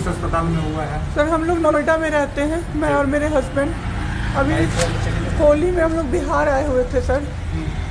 किस अस्पताल में हुआ है? सर हम लोग नोएडा में रहते हैं, मैं और मेरे हस्बैंड। अभी होली में हम लोग बिहार आए हुए थे सर,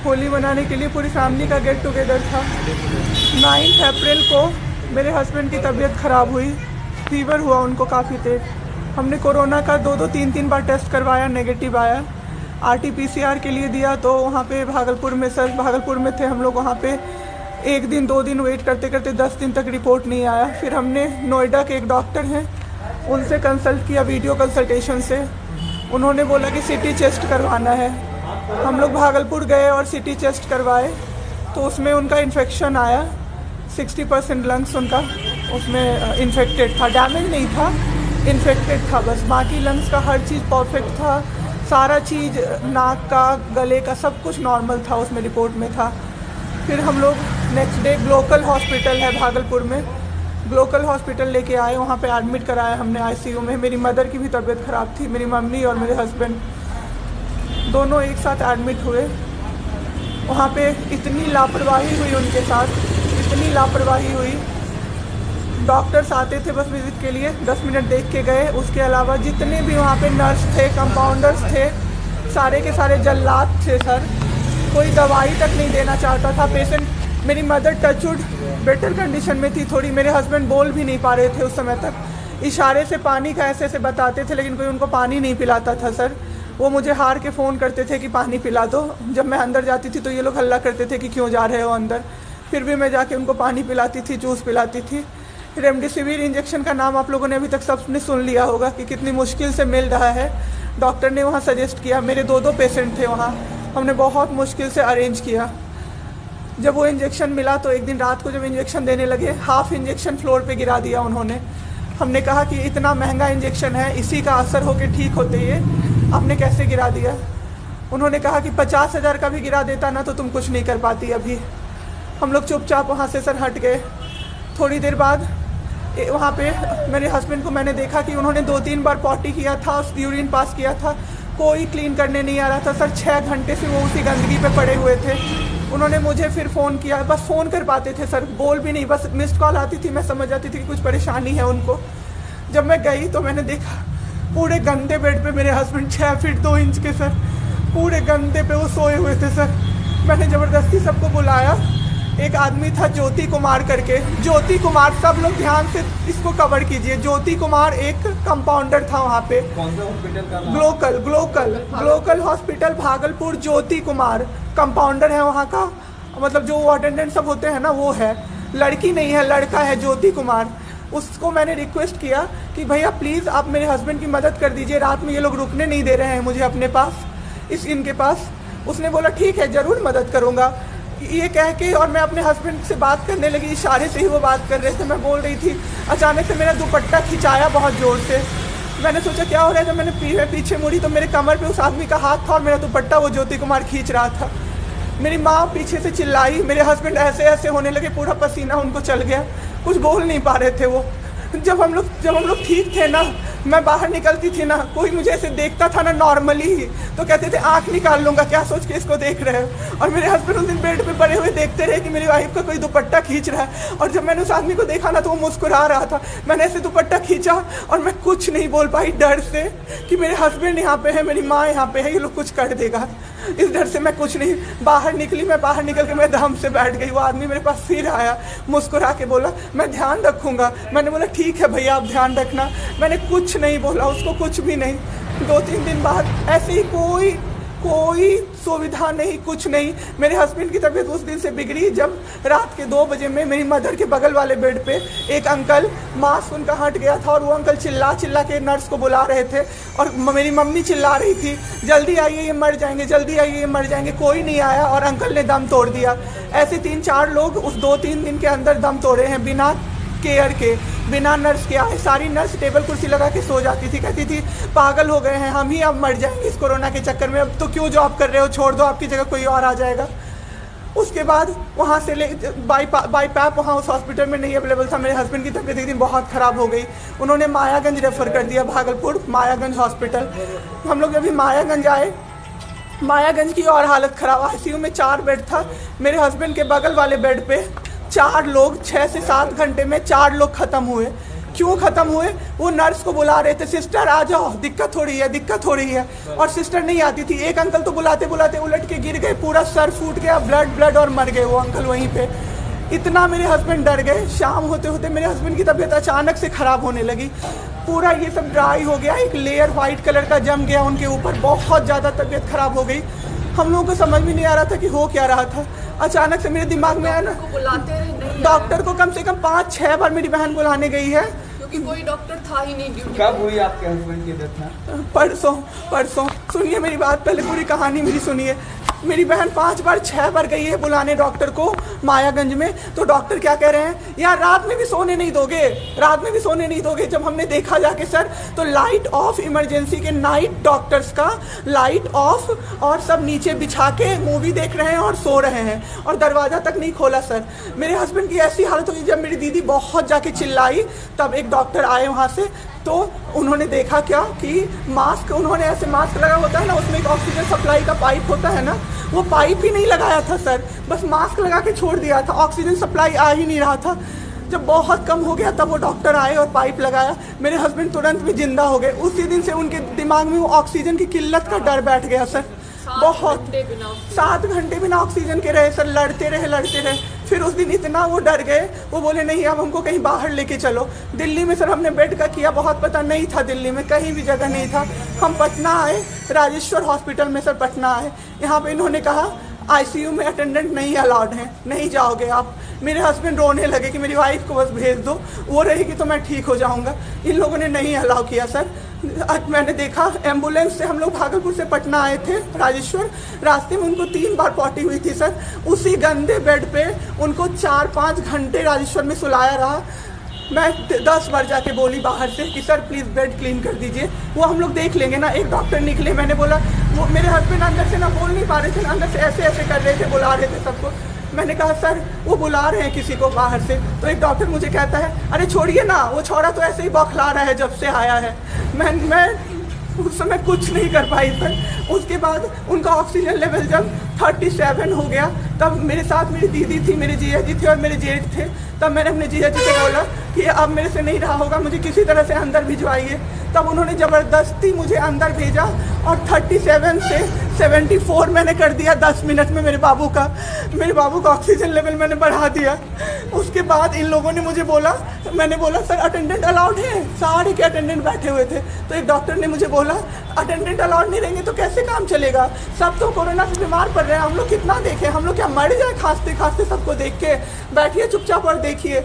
होली मनाने के लिए पूरी फैमिली का गेट टुगेदर था। 9 अप्रैल को मेरे हस्बैंड की तबीयत ख़राब हुई, फीवर हुआ उनको काफ़ी तेज। हमने कोरोना का 2-2, 3-3 बार टेस्ट करवाया, नेगेटिव आया। RT-PCR के लिए दिया तो वहाँ पे भागलपुर में, सर भागलपुर में थे हम लोग, वहाँ पे 1 दिन 2 दिन वेट करते करते 10 दिन तक रिपोर्ट नहीं आया। फिर हमने नोएडा के एक डॉक्टर हैं उनसे कंसल्ट किया, वीडियो कंसल्टेशन से। उन्होंने बोला कि CT चेस्ट करवाना है। हम लोग भागलपुर गए और CT चेस्ट करवाए तो उसमें उनका इन्फेक्शन आया। 60% लंग्स उनका उसमें इन्फेक्टेड था, डैमेज नहीं था, इन्फेक्टेड था बस। बाकी लंग्स का हर चीज़ परफेक्ट था, सारा चीज़ नाक का, गले का सब कुछ नॉर्मल था, उसमें रिपोर्ट में था। फिर हम लोग नेक्स्ट डे ग्लोकल हॉस्पिटल है भागलपुर में, ग्लोकल हॉस्पिटल लेके आए, वहाँ पे एडमिट कराया हमने ICU में। मेरी मदर की भी तबीयत ख़राब थी, मेरी मम्मी और मेरे हस्बैंड दोनों एक साथ एडमिट हुए। वहाँ पे इतनी लापरवाही हुई उनके साथ, इतनी लापरवाही हुई। डॉक्टर्स आते थे बस विजिट के लिए, 10 मिनट देख के गए। उसके अलावा जितने भी वहाँ पे नर्स थे, कंपाउंडर्स थे, सारे के सारे जल्लाद थे सर। कोई दवाई तक नहीं देना चाहता था पेशेंट। मेरी मदर टचवुड बेटर कंडीशन में थी थोड़ी, मेरे हस्बैंड बोल भी नहीं पा रहे थे उस समय तक। इशारे से पानी का ऐसे ऐसे बताते थे, लेकिन कोई उनको पानी नहीं पिलाता था सर। वो मुझे हार के फ़ोन करते थे कि पानी पिला दो। जब मैं अंदर जाती थी तो ये लोग हल्ला करते थे कि क्यों जा रहे हो अंदर। फिर भी मैं जाके उनको पानी पिलाती थी, जूस पिलाती थी। रेमडेसिविर इंजेक्शन का नाम आप लोगों ने अभी तक सबने सुन लिया होगा कि कितनी मुश्किल से मिल रहा है। डॉक्टर ने वहाँ सजेस्ट किया, मेरे 2-2 पेशेंट थे वहाँ, हमने बहुत मुश्किल से अरेंज किया। जब वो इंजेक्शन मिला तो एक दिन रात को जब इंजेक्शन देने लगे, हाफ इंजेक्शन फ्लोर पे गिरा दिया उन्होंने। हमने कहा कि इतना महंगा इंजेक्शन है, इसी का असर होके ठीक होते ये आपने कैसे गिरा दिया। उन्होंने कहा कि 50,000 का भी गिरा देता ना तो तुम कुछ नहीं कर पाती अभी। हम लोग चुपचाप वहाँ से सर हट गए। थोड़ी देर बाद वहाँ पे मेरे हस्बैंड को मैंने देखा कि उन्होंने 2-3 बार पॉटी किया था, यूरिन पास किया था, कोई क्लीन करने नहीं आ रहा था सर। 6 घंटे से वो उसी गंदगी पे पड़े हुए थे। उन्होंने मुझे फिर फ़ोन किया, बस फ़ोन कर पाते थे सर, बोल भी नहीं, बस मिस्ड कॉल आती थी, मैं समझ जाती थी कि कुछ परेशानी है उनको। जब मैं गई तो मैंने देखा पूरे गंदे बेड पे मेरे हस्बैंड 6 फीट 2 इंच के सर, पूरे गंदे पे वो सोए हुए थे सर। मैंने ज़बरदस्ती सबको बुलाया। एक आदमी था ज्योति कुमार करके, ज्योति कुमार, सब लोग ध्यान से इसको कवर कीजिए। ज्योति कुमार एक कंपाउंडर था वहाँ पे। कौन सा हॉस्पिटल का नाम? Glocal hospital Bhagalpur. Jyoti Kumar compounder है वहाँ का, मतलब जो अटेंडेंट सब होते हैं ना वो है, लड़की नहीं है, लड़का है ज्योति कुमार। उसको मैंने रिक्वेस्ट किया कि भैया प्लीज़ आप मेरे हस्बैंड की मदद कर दीजिए, रात में ये लोग रुकने नहीं दे रहे हैं मुझे अपने पास, इनके पास। उसने बोला ठीक है ज़रूर मदद करूँगा, ये कह के, और मैं अपने हस्बैंड से बात करने लगी, इशारे से ही वो बात कर रहे थे, मैं बोल रही थी। अचानक से मेरा दुपट्टा खिंचाया बहुत ज़ोर से। मैंने सोचा क्या हो रहा है, जब मैंने पीछे मुड़ी तो मेरे कमर पे उस आदमी का हाथ था और मेरा दुपट्टा वो ज्योति कुमार खींच रहा था। मेरी माँ पीछे से चिल्लाई, मेरे हस्बैंड ऐसे ऐसे होने लगे, पूरा पसीना उनको चल गया, कुछ बोल नहीं पा रहे थे वो। जब हम लोग ठीक थे ना, मैं बाहर निकलती थी ना, कोई मुझे ऐसे देखता था ना नॉर्मली ही तो कहते थे आंख निकाल लूँगा, क्या सोच के इसको देख रहे हो। और मेरे हस्बैंड उस दिन बेड पे पड़े हुए देखते रहे कि मेरी वाइफ का कोई दुपट्टा खींच रहा है। और जब मैंने उस आदमी को देखा ना तो वो मुस्कुरा रहा था। मैंने ऐसे दुपट्टा खींचा और मैं कुछ नहीं बोल पाई डर से कि मेरे हस्बैंड यहाँ पे है, मेरी माँ यहाँ पे है, ये लोग कुछ कर देगा। इस डर से मैं कुछ नहीं बाहर निकली। मैं बाहर निकल के मैं दम से बैठ गई। वो आदमी मेरे पास फिर आया, मुस्कुरा के बोला मैं ध्यान रखूँगा। मैंने बोला ठीक है भैया आप ध्यान रखना। मैंने कुछ नहीं बोला उसको, कुछ भी नहीं। 2-3 दिन बाद ऐसे ही कोई सुविधा नहीं, कुछ नहीं। मेरे हस्बैंड की तबीयत उस दिन से बिगड़ी जब रात के 2 बजे में मेरी मदर के बगल वाले बेड पे एक अंकल, मास्क उनका हट गया था और वो अंकल चिल्ला के नर्स को बुला रहे थे और मेरी मम्मी चिल्ला रही थी जल्दी आइए ये मर जाएंगे, जल्दी आइए ये मर जाएंगे। कोई नहीं आया और अंकल ने दम तोड़ दिया। ऐसे 3-4 लोग उस 2-3 दिन के अंदर दम तोड़े हैं बिना केयर के, बिना नर्स के आए। सारी नर्स टेबल कुर्सी लगा के सो जाती थी, कहती थी पागल हो गए हैं हम ही, अब मर जाएंगे इस कोरोना के चक्कर में, अब तो क्यों जॉब कर रहे हो, छोड़ दो, आपकी जगह कोई और आ जाएगा। उसके बाद वहाँ से बाई पैप वहाँ उस हॉस्पिटल में नहीं अवेलेबल था। मेरे हस्बैंड की तबीयत एक दिन बहुत ख़राब हो गई, उन्होंने मायागंज रेफ़र कर दिया, भागलपुर मायागंज हॉस्पिटल। हम लोग अभी मायागंज आए, मायागंज की और हालत ख़राब। ICU में 4 बेड था। मेरे हस्बैंड के बगल वाले बेड पे 4 लोग 6 से 7 घंटे में 4 लोग ख़त्म हुए। क्यों ख़त्म हुए? वो नर्स को बुला रहे थे, सिस्टर आ जाओ, दिक्कत हो रही है, दिक्कत हो रही है, और सिस्टर नहीं आती थी। एक अंकल तो बुलाते बुलाते उलट के गिर गए, पूरा सर फूट गया, ब्लड और मर गए वो अंकल वहीं पे। इतना मेरे हस्बैंड डर गए। शाम होते होते मेरे हस्बैंड की तबीयत अचानक से ख़राब होने लगी, पूरा ये सब ड्राई हो गया, एक लेयर वाइट कलर का जम गया उनके ऊपर, बहुत ज़्यादा तबीयत ख़राब हो गई। हम लोगों को समझ में नहीं आ रहा था कि हो क्या रहा था। अचानक से मेरे दिमाग में आया ना, डॉक्टर को कम से कम 5-6 बार मेरी बहन बुलाने गई है, क्योंकि कोई डॉक्टर था ही नहीं ड्यूटी। कब हुई आपके हस्बैंड की डेथ? परसों। सुनिए मेरी बात, पहले पूरी कहानी मेरी सुनिए। मेरी बहन 5-6 बार गई है बुलाने डॉक्टर को मायागंज में, तो डॉक्टर क्या कह रहे हैं, यार रात में भी सोने नहीं दोगे, रात में भी सोने नहीं दोगे। जब हमने देखा जाके सर, तो लाइट ऑफ, इमरजेंसी के नाइट डॉक्टर्स का लाइट ऑफ, और सब नीचे बिछा के मूवी देख रहे हैं और सो रहे हैं, और दरवाज़ा तक नहीं खोला सर। मेरे हस्बैंड की ऐसी हालत हुई, जब मेरी दीदी बहुत जाके चिल्लाई, तब एक डॉक्टर आए वहाँ से, तो उन्होंने देखा क्या कि मास्क, उन्होंने ऐसे मास्क लगा होता है ना, उसमें एक ऑक्सीजन सप्लाई का पाइप होता है ना, वो पाइप ही नहीं लगाया था सर, बस मास्क लगा के छोड़ दिया था, ऑक्सीजन सप्लाई आ ही नहीं रहा था। जब बहुत कम हो गया तब वो डॉक्टर आए और पाइप लगाया, मेरे हस्बैंड तुरंत भी जिंदा हो गए। उसी दिन से उनके दिमाग में वो ऑक्सीजन की किल्लत का डर बैठ गया सर। बहुत 7 घंटे बिना ऑक्सीजन के रहे सर, लड़ते रहे। फिर उस दिन इतना वो डर गए, वो बोले नहीं अब हमको कहीं बाहर लेके चलो। दिल्ली में सर हमने बेड का किया, बहुत पता नहीं था, दिल्ली में कहीं भी जगह नहीं था। हम पटना आए, राजेश्वर हॉस्पिटल में सर पटना आए। यहाँ पे इन्होंने कहा आईसीयू में अटेंडेंट नहीं अलाउड है, नहीं जाओगे आप। मेरे हस्बैंड रोने लगे कि मेरी वाइफ को बस भेज दो, वो रहेगी तो मैं ठीक हो जाऊंगा। इन लोगों ने नहीं अलाउ किया सर। आज मैंने देखा, एम्बुलेंस से हम लोग भागलपुर से पटना आए थे राजेश्वर, रास्ते में उनको 3 बार पॉटी हुई थी सर। उसी गंदे बेड पे उनको 4-5 घंटे राजेश्वर में सुलाया रहा। मैं 10 बार जाके बोली बाहर से कि सर प्लीज़ बेड क्लीन कर दीजिए, वो हम लोग देख लेंगे ना। एक डॉक्टर निकले, मैंने बोला, वो मेरे हस्बैंड अंदर से ना बोल नहीं पा रहे थे, अंदर से ऐसे कर रहे थे, बुला रहे थे सबको। मैंने कहा सर वो बुला रहे हैं किसी को बाहर से, तो एक डॉक्टर मुझे कहता है अरे छोड़िए ना, वो छोरा तो ऐसे ही बौखला रहा है जब से आया है। मैं उस समय कुछ नहीं कर पाई सर। उसके बाद उनका ऑक्सीजन लेवल जब 37 हो गया, तब मेरे साथ मेरी दीदी थी, मेरे जीजा जी थे और मेरे जेठ थे। तब मैंने अपने जीजा जी से बोला कि अब मेरे से नहीं रहा होगा, मुझे किसी तरह से अंदर भिजवाइए। तब उन्होंने ज़बरदस्ती मुझे अंदर भेजा और 37 से 74 मैंने कर दिया 10 मिनट में। मेरे बाबू का ऑक्सीजन लेवल मैंने बढ़ा दिया। उसके बाद इन लोगों ने मुझे बोला, मैंने बोला सर अटेंडेंट अलाउड है, सारे के अटेंडेंट बैठे हुए थे। तो एक डॉक्टर ने मुझे बोला अटेंडेंट अलाउड नहीं रहेंगे तो कैसे काम चलेगा, सब तो कोरोना से बीमार पड़ रहे हैं, हम लोग कितना देखें, हम लोग क्या मर जाए खांसते खांसते सबको देख के। बैठिए चुपचाप और देखिए।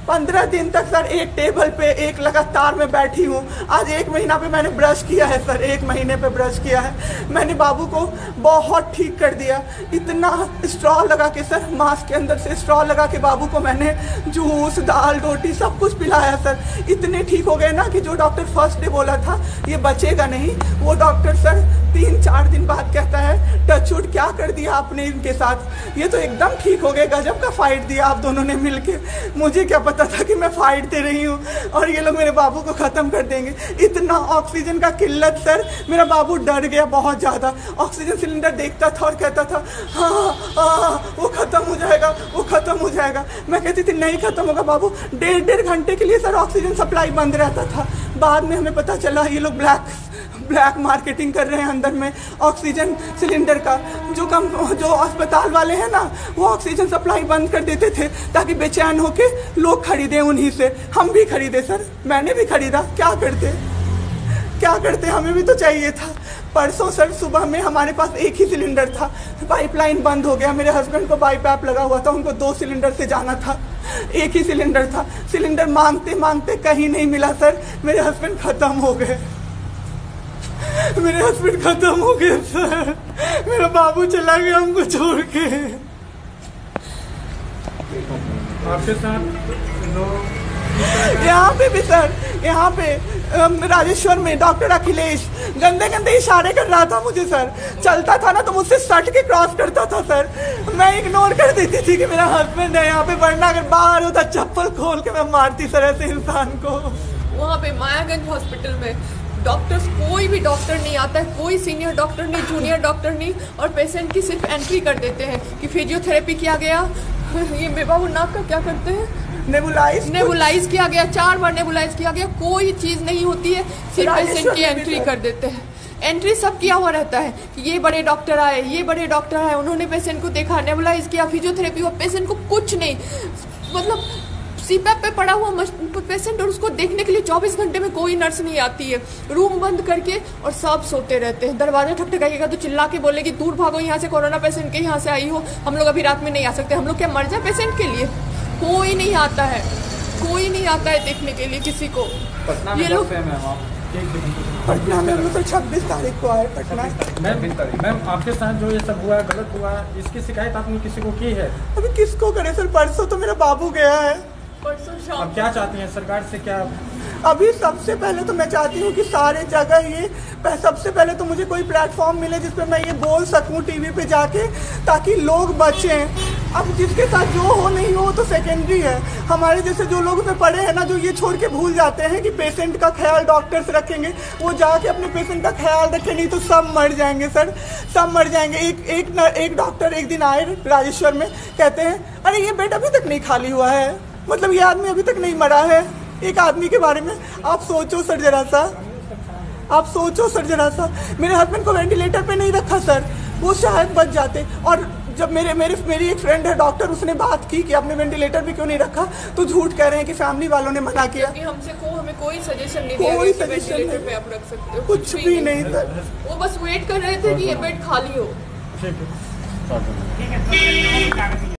15 दिन तक सर एक टेबल पे एक लगातार मैं बैठी हूँ। आज 1 महीना पे मैंने ब्रश किया है सर, 1 महीने पे ब्रश किया है मैंने। बाबू को बहुत ठीक कर दिया, इतना स्ट्रॉ लगा के सर, मास्क के अंदर से स्ट्रॉ लगा के बाबू को मैंने जूस, दाल, रोटी सब कुछ पिलाया सर। इतने ठीक हो गए ना कि जो डॉक्टर फर्स्ट डे बोला था ये बचेगा नहीं, वो डॉक्टर सर 3-4 दिन बाद कहता है टचवुड क्या कर दिया आपने इनके साथ, ये तो एकदम ठीक हो गए, गजब का फाइट दिया आप दोनों ने मिलके। मुझे क्या पता था कि मैं फाइट दे रही हूँ और ये लोग मेरे बाबू को ख़त्म कर देंगे। इतना ऑक्सीजन का किल्लत सर, मेरा बाबू डर गया बहुत ज़्यादा। ऑक्सीजन सिलेंडर देखता था और कहता था हाँ वो ख़त्म हो जाएगा, वो ख़त्म हो जाएगा। मैं कहती थी नहीं ख़त्म होगा बाबू। 1.5 घंटे के लिए सर ऑक्सीजन सप्लाई बंद रहता था। बाद में हमें पता चला ये लोग ब्लैक मार्केटिंग कर रहे हैं अंदर में ऑक्सीजन सिलेंडर का। जो अस्पताल वाले हैं ना, वो ऑक्सीजन सप्लाई बंद कर देते थे ताकि बेचैन होके लोग खरीदें उन्हीं से। हम भी खरीदे सर, मैंने भी खरीदा। क्या करते हमें भी तो चाहिए था। परसों सर सुबह में हमारे पास एक ही सिलेंडर था, पाइपलाइन बंद हो गया। मेरे हस्बैंड को बाईपैप लगा हुआ था, उनको 2 सिलेंडर से जाना था, एक ही सिलेंडर था। सिलेंडर मांगते मांगते कहीं नहीं मिला सर, मेरे हस्बैंड ख़त्म हो गए। सर, मेरा बाबू चला गया हमको छोड़ के। आपके साथ यहाँ पे भी सर, यहाँ पे राजेश्वर में डॉक्टर अखिलेश गंदे इशारे कर रहा था मुझे सर। चलता था ना तो मुझसे सट के क्रॉस करता था सर। मैं इग्नोर कर देती थी कि मेरा हस्बैंड है यहाँ पे, वरना अगर बाहर होता चप्पल खोल के मैं मारती सर ऐसे इंसान को। वहाँ पे मायागंज हॉस्पिटल में डॉक्टर्स, कोई भी डॉक्टर नहीं आता है, कोई सीनियर डॉक्टर नहीं, जूनियर डॉक्टर नहीं, और पेशेंट की सिर्फ एंट्री कर देते हैं कि फिजियोथेरेपी किया गया। ये मेरे बाबू नाक का क्या करते हैं, नेबुलाइज किया गया, 4 बार नेबुलाइज किया गया, कोई चीज़ नहीं होती है, सिर्फ पेशेंट की एंट्री कर देते हैं। एंट्री सब किया हुआ रहता है कि ये बड़े डॉक्टर आए, ये बड़े डॉक्टर आए, उन्होंने पेशेंट को देखा, नेबुलाइज किया, फिजियोथेरेपी हुआ, पेशेंट को कुछ नहीं, मतलब सीपैप पे पड़ा हुआ पेशेंट, और उसको देखने के लिए 24 घंटे में कोई नर्स नहीं आती है, रूम बंद करके, और सब सोते रहते हैं। दरवाजा ठकठकाइएगा तो चिल्ला के बोलेगी दूर भागो यहाँ से, कोरोना पेशेंट के यहाँ से आई हो, हम लोग अभी रात में नहीं आ सकते। हम लोग क्या मर जाए पेशेंट के लिए? कोई नहीं आता है, कोई नहीं आता है देखने के लिए किसी को। ये लोग पटना में हम लोग तो 26 तारीख को आए पटना। मैम आपके साथ जो ये सब हुआ है, गलत हुआ है, इसकी शिकायत आपने किसी को की है? अभी किसको करे सर, परसों तो मेरा बाबू गया है। परसों शाम अब क्या चाहती हैं सरकार से? क्या अभी सबसे पहले तो मैं चाहती हूँ कि सारे जगह ये सबसे पहले तो मुझे कोई प्लेटफॉर्म मिले जिस पे मैं ये बोल सकूँ टीवी पे जाके, ताकि लोग बचें। अब जिसके साथ जो हो नहीं हो तो सेकेंडरी है। हमारे जैसे जो लोग पे पड़े हैं ना, जो ये छोड़ के भूल जाते हैं कि पेशेंट का ख्याल डॉक्टर्स रखेंगे, वो जाके अपने पेशेंट का ख्याल रखें, नहीं तो सब मर जाएंगे सर, सब मर जाएंगे। एक डॉक्टर एक दिन आए राजेश्वर में, कहते हैं अरे ये बेड अभी तक नहीं खाली हुआ है, मतलब ये आदमी अभी तक नहीं मरा है। एक आदमी के बारे में आप सोचो सर जरा सा, आप सोचो सर जरा सा। मेरे हस्बैंड को वेंटिलेटर पे नहीं रखा सर, वो शायद बच जाते। और जब मेरी एक फ्रेंड है डॉक्टर, उसने बात की कि आपने वेंटिलेटर पे क्यों नहीं रखा, तो झूठ कह रहे हैं कि फैमिली वालों ने मना किया। हमें कोई सजेशन नहीं दिया, कोई सजेशन नहीं, पे आप रख सकते हो, कुछ भी नहीं सर। वो बस वेट कर रहे थे कि ये बेड खाली हो। ठीक है।